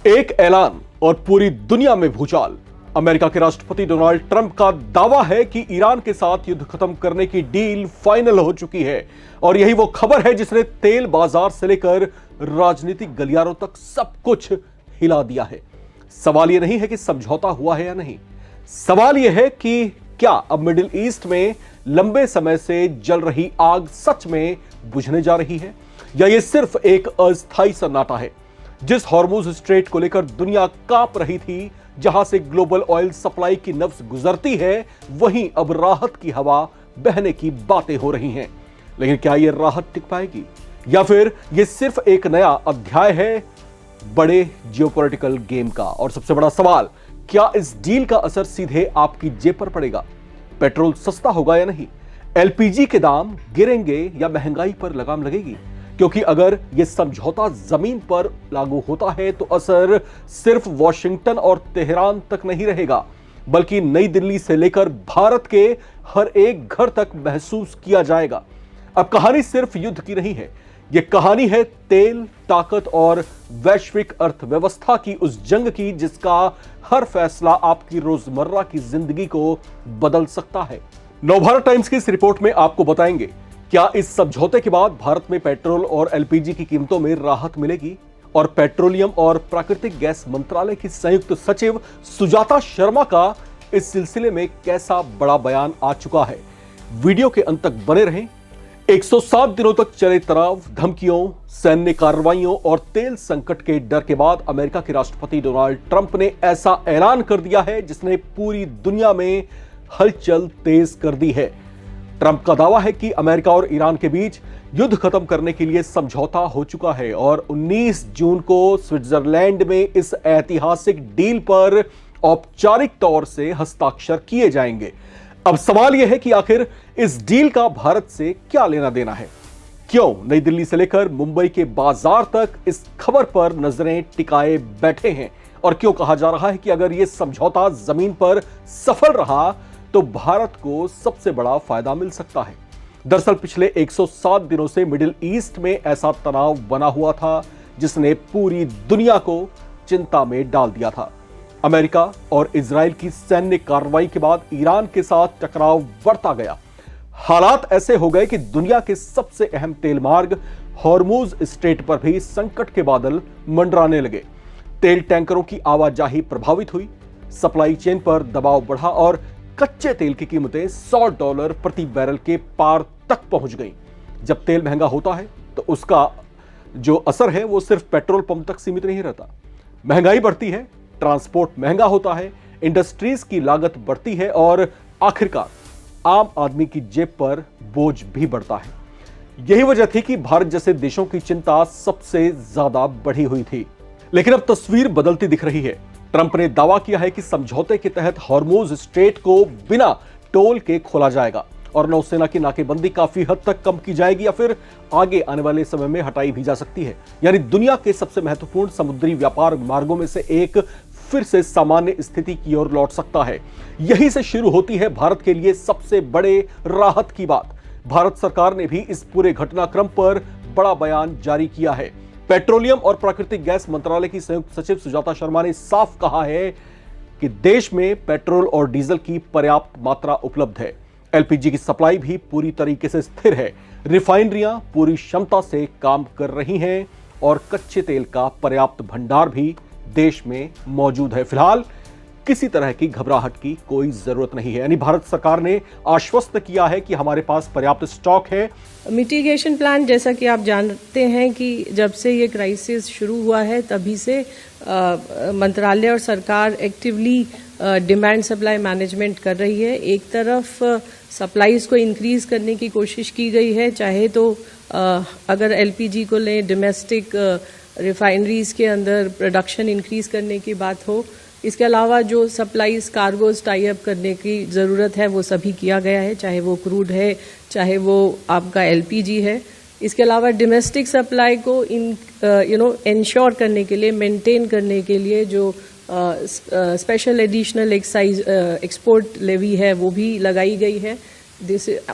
एक ऐलान और पूरी दुनिया में भूचाल। अमेरिका के राष्ट्रपति डोनाल्ड ट्रंप का दावा है कि ईरान के साथ युद्ध खत्म करने की डील फाइनल हो चुकी है और यही वो खबर है जिसने तेल बाजार से लेकर राजनीतिक गलियारों तक सब कुछ हिला दिया है। सवाल यह नहीं है कि समझौता हुआ है या नहीं, सवाल यह है कि क्या अब मिडिल ईस्ट में लंबे समय से जल रही आग सच में बुझने जा रही है या यह सिर्फ एक अस्थायी सन्नाटा है। जिस हॉर्मुज स्ट्रेट को लेकर दुनिया कांप रही थी, जहां से ग्लोबल ऑयल सप्लाई की नब्ज गुजरती है, वहीं अब राहत की हवा बहने की बातें हो रही हैं। लेकिन क्या यह राहत टिक पाएगी या फिर यह सिर्फ एक नया अध्याय है बड़े जियोपॉलिटिकल गेम का? और सबसे बड़ा सवाल, क्या इस डील का असर सीधे आपकी जेब पर पड़ेगा? पेट्रोल सस्ता होगा या नहीं? एलपीजी के दाम गिरेंगे या महंगाई पर लगाम लगेगी? क्योंकि अगर यह समझौता जमीन पर लागू होता है तो असर सिर्फ वॉशिंगटन और तेहरान तक नहीं रहेगा, बल्कि नई दिल्ली से लेकर भारत के हर एक घर तक महसूस किया जाएगा। अब कहानी सिर्फ युद्ध की नहीं है, यह कहानी है तेल, ताकत और वैश्विक अर्थव्यवस्था की, उस जंग की जिसका हर फैसला आपकी रोजमर्रा की जिंदगी को बदल सकता है। नवभारत टाइम्स की इस रिपोर्ट में आपको बताएंगे, क्या इस समझौते के बाद भारत में पेट्रोल और एलपीजी की कीमतों में राहत मिलेगी? और पेट्रोलियम और प्राकृतिक गैस मंत्रालय की संयुक्त सचिव सुजाता शर्मा का इस सिलसिले में कैसा बड़ा बयान आ चुका है। वीडियो के अंत तक बने रहें। 107 दिनों तक चले तनाव, धमकियों, सैन्य कार्रवाइयों और तेल संकट के डर के बाद अमेरिका के राष्ट्रपति डोनाल्ड ट्रंप ने ऐसा ऐलान कर दिया है जिसने पूरी दुनिया में हलचल तेज कर दी है। ट्रंप का दावा है कि अमेरिका और ईरान के बीच युद्ध खत्म करने के लिए समझौता हो चुका है और 19 जून को स्विट्जरलैंड में इस ऐतिहासिक डील पर औपचारिक तौर से हस्ताक्षर किए जाएंगे। अब सवाल यह है कि आखिर इस डील का भारत से क्या लेना देना है? क्यों नई दिल्ली से लेकर मुंबई के बाजार तक इस खबर पर नजरें टिकाए बैठे हैं? और क्यों कहा जा रहा है कि अगर यह समझौता जमीन पर सफल रहा तो भारत को सबसे बड़ा फायदा मिल सकता है? दरअसल पिछले 107 दिनों से मिडिल ईस्ट में ऐसा तनाव बना हुआ था जिसने पूरी दुनिया को चिंता में डाल दिया था। अमेरिका और इजराइल की सैन्य कार्रवाई के बाद ईरान के साथ टकराव बढ़ता गया। हालात ऐसे हो गए कि दुनिया के सबसे अहम तेल मार्ग हॉर्मुज स्ट्रेट पर भी संकट के बादल मंडराने लगे। तेल टैंकरों की आवाजाही प्रभावित हुई, सप्लाई चेन पर दबाव बढ़ा और कच्चे तेल की कीमतें $100 प्रति बैरल के पार तक पहुंच गई। जब तेल महंगा होता है तो उसका जो असर है वो सिर्फ पेट्रोल पंप तक सीमित नहीं रहता। महंगाई बढ़ती है, ट्रांसपोर्ट महंगा होता है, इंडस्ट्रीज की लागत बढ़ती है और आखिरकार आम आदमी की जेब पर बोझ भी बढ़ता है। यही वजह थी कि भारत जैसे देशों की चिंता सबसे ज्यादा बढ़ी हुई थी। लेकिन अब तस्वीर बदलती दिख रही है। ट्रंप ने दावा किया है कि समझौते के तहत हॉर्मुज स्ट्रेट को बिना टोल के खोला जाएगा और नौसेना की नाकेबंदी काफी हद तक कम की जाएगी या फिर आगे आने वाले समय में हटाई भी जा सकती है। यानी दुनिया के सबसे महत्वपूर्ण समुद्री व्यापार मार्गों में से एक फिर से सामान्य स्थिति की ओर लौट सकता है। यहीं से शुरू होती है भारत के लिए सबसे बड़े राहत की बात। भारत सरकार ने भी इस पूरे घटनाक्रम पर बड़ा बयान जारी किया है। पेट्रोलियम और प्राकृतिक गैस मंत्रालय की संयुक्त सचिव सुजाता शर्मा ने साफ कहा है कि देश में पेट्रोल और डीजल की पर्याप्त मात्रा उपलब्ध है। एलपीजी की सप्लाई भी पूरी तरीके से स्थिर है। रिफाइनरियां पूरी क्षमता से काम कर रही हैं और कच्चे तेल का पर्याप्त भंडार भी देश में मौजूद है। फिलहाल किसी तरह की घबराहट की कोई जरूरत नहीं है। यानी भारत सरकार ने आश्वस्त किया है कि हमारे पास पर्याप्त स्टॉक है। मिटिगेशन प्लान, जैसा कि आप जानते हैं कि जब से ये क्राइसिस शुरू हुआ है तभी से मंत्रालय और सरकार एक्टिवली डिमांड सप्लाई मैनेजमेंट कर रही है। एक तरफ सप्लाईज को इंक्रीज करने की कोशिश की गई है, चाहे तो अगर एलपीजी को लें, डोमेस्टिक रिफाइनरीज के अंदर प्रोडक्शन इंक्रीज करने की बात हो। इसके अलावा जो सप्लाईज कार्गोज टाई अप करने की ज़रूरत है वो सभी किया गया है, चाहे वो क्रूड है, चाहे वो आपका एलपीजी है। इसके अलावा डोमेस्टिक सप्लाई को इंश्योर करने के लिए, मेंटेन करने के लिए जो special additional excise export levy है वो भी लगाई गई है।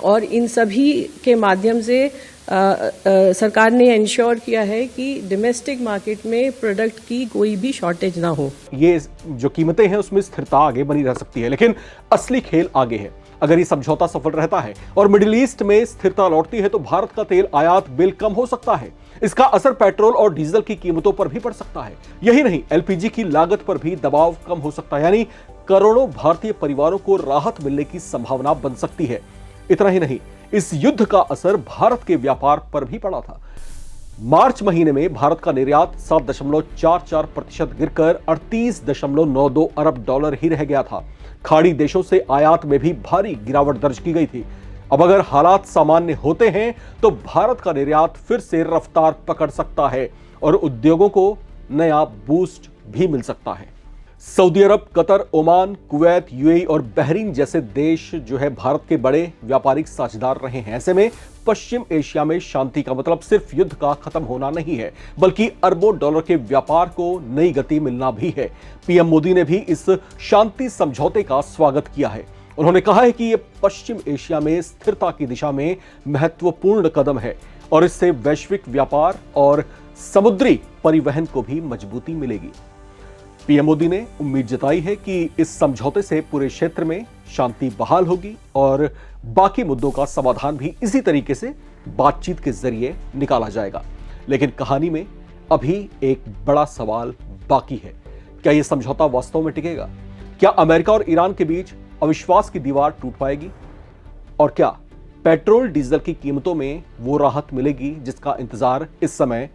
और इन सभी के माध्यम से सरकार ने इंश्योर किया है कि डोमेस्टिक मार्केट में प्रोडक्ट की कोई भी शॉर्टेज ना हो। ये जो कीमतें हैं उसमें स्थिरता आगे बनी रह सकती है, लेकिन असली खेल आगे है। अगर ये समझौता सफल रहता है और मिडिल ईस्ट में स्थिरता लौटती है तो भारत का तेल आयात बिल कम हो सकता है। इसका असर पेट्रोल और डीजल की कीमतों पर भी पड़ सकता है। यही नहीं, एलपीजी की लागत पर भी दबाव कम हो सकता है, यानी करोड़ों भारतीय परिवारों को राहत मिलने की संभावना बन सकती है। इतना ही नहीं, इस युद्ध का असर भारत के व्यापार पर भी पड़ा था। मार्च महीने में भारत का निर्यात 7.44% गिरकर 38.92 अरब डॉलर ही रह गया था। खाड़ी देशों से आयात में भी भारी गिरावट दर्ज की गई थी। अब अगर हालात सामान्य होते हैं तो भारत का निर्यात फिर से रफ्तार पकड़ सकता है और उद्योगों को नया बूस्ट भी मिल सकता है। सऊदी अरब, कतर, ओमान, कुवैत, यूएई और बहरीन जैसे देश जो है भारत के बड़े व्यापारिक साझेदार रहे हैं। ऐसे में पश्चिम एशिया में शांति का मतलब सिर्फ युद्ध का खत्म होना नहीं है, बल्कि अरबों डॉलर के व्यापार को नई गति मिलना भी है। पीएम मोदी ने भी इस शांति समझौते का स्वागत किया है। उन्होंने कहा है कि यह पश्चिम एशिया में स्थिरता की दिशा में महत्वपूर्ण कदम है और इससे वैश्विक व्यापार और समुद्री परिवहन को भी मजबूती मिलेगी। पीएम मोदी ने उम्मीद जताई है कि इस समझौते से पूरे क्षेत्र में शांति बहाल होगी और बाकी मुद्दों का समाधान भी इसी तरीके से बातचीत के जरिए निकाला जाएगा। लेकिन कहानी में अभी एक बड़ा सवाल बाकी है। क्या यह समझौता वास्तव में टिकेगा? क्या अमेरिका और ईरान के बीच अविश्वास की दीवार टूट पाएगी? और क्या पेट्रोल डीजल की कीमतों में वो राहत मिलेगी जिसका इंतजार इस समय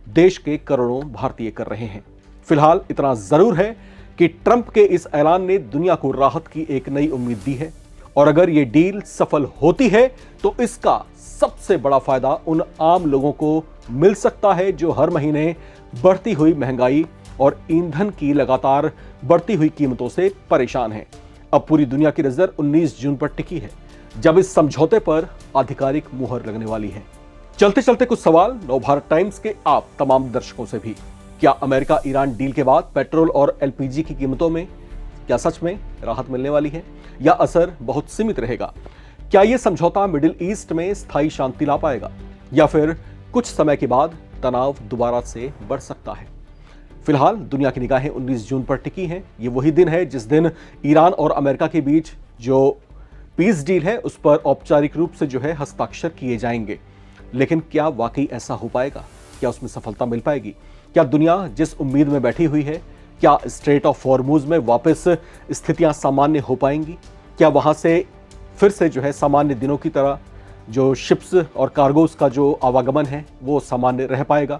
देश के करोड़ों भारतीय कर रहे हैं? फिलहाल इतना जरूर है कि ट्रंप के इस ऐलान ने दुनिया को राहत की एक नई उम्मीद दी है और अगर यह डील सफल होती है तो इसका सबसे बड़ा फायदा उन आम लोगों को मिल सकता है जो हर महीने बढ़ती हुई महंगाई और ईंधन की लगातार बढ़ती हुई कीमतों से परेशान हैं। अब पूरी दुनिया की नजर 19 जून पर टिकी है, जब इस समझौते पर आधिकारिक मुहर लगने वाली है। चलते चलते कुछ सवाल नवभारत टाइम्स के आप तमाम दर्शकों से भी। क्या अमेरिका ईरान डील के बाद पेट्रोल और एलपीजी की कीमतों में क्या सच में राहत मिलने वाली है या असर बहुत सीमित रहेगा? क्या यह समझौता मिडिल ईस्ट में स्थायी शांति ला पाएगा या फिर कुछ समय के बाद तनाव दोबारा से बढ़ सकता है? फिलहाल दुनिया की निगाहें 19 जून पर टिकी हैं। ये वही दिन है जिस दिन ईरान और अमेरिका के बीच जो पीस डील है उस पर औपचारिक रूप से जो है हस्ताक्षर किए जाएंगे। लेकिन क्या वाकई ऐसा हो पाएगा? क्या उसमें सफलता मिल पाएगी? क्या दुनिया जिस उम्मीद में बैठी हुई है, क्या स्ट्रेट ऑफ हॉर्मुज में वापस स्थितियां सामान्य हो पाएंगी? क्या वहां से फिर से जो है सामान्य दिनों की तरह जो शिप्स और कार्गोस का जो आवागमन है वो सामान्य रह पाएगा?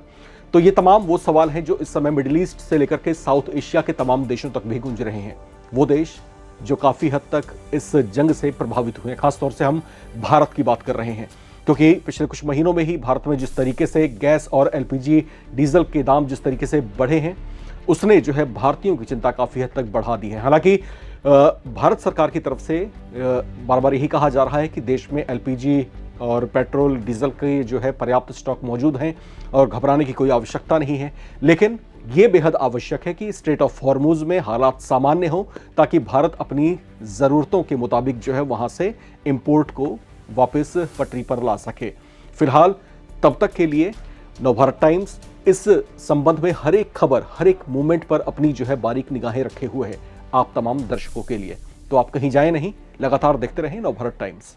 तो ये तमाम वो सवाल हैं जो इस समय मिडिल ईस्ट से लेकर के साउथ एशिया के तमाम देशों तक भी गूंज रहे हैं। वो देश जो काफी हद तक इस जंग से प्रभावित हुए हैं, खासतौर से हम भारत की बात कर रहे हैं, क्योंकि पिछले कुछ महीनों में ही भारत में जिस तरीके से गैस और एलपीजी डीजल के दाम जिस तरीके से बढ़े हैं उसने जो है भारतीयों की चिंता काफी हद तक बढ़ा दी है। हालांकि भारत सरकार की तरफ से बार बार यही कहा जा रहा है कि देश में एलपीजी और पेट्रोल डीजल के जो है पर्याप्त स्टॉक मौजूद हैं और घबराने की कोई आवश्यकता नहीं है। लेकिन ये बेहद आवश्यक है कि स्ट्रेट ऑफ हॉर्मुज में हालात सामान्य हो ताकि भारत अपनी ज़रूरतों के मुताबिक जो है वहाँ से इंपोर्ट को वापस पटरी पर ला सके। फिलहाल तब तक के लिए नवभारत टाइम्स इस संबंध में हर एक खबर, हर एक मूवमेंट पर अपनी जो है बारीक निगाहें रखे हुए है आप तमाम दर्शकों के लिए। तो आप कहीं जाए नहीं, लगातार देखते रहें नवभारत टाइम्स।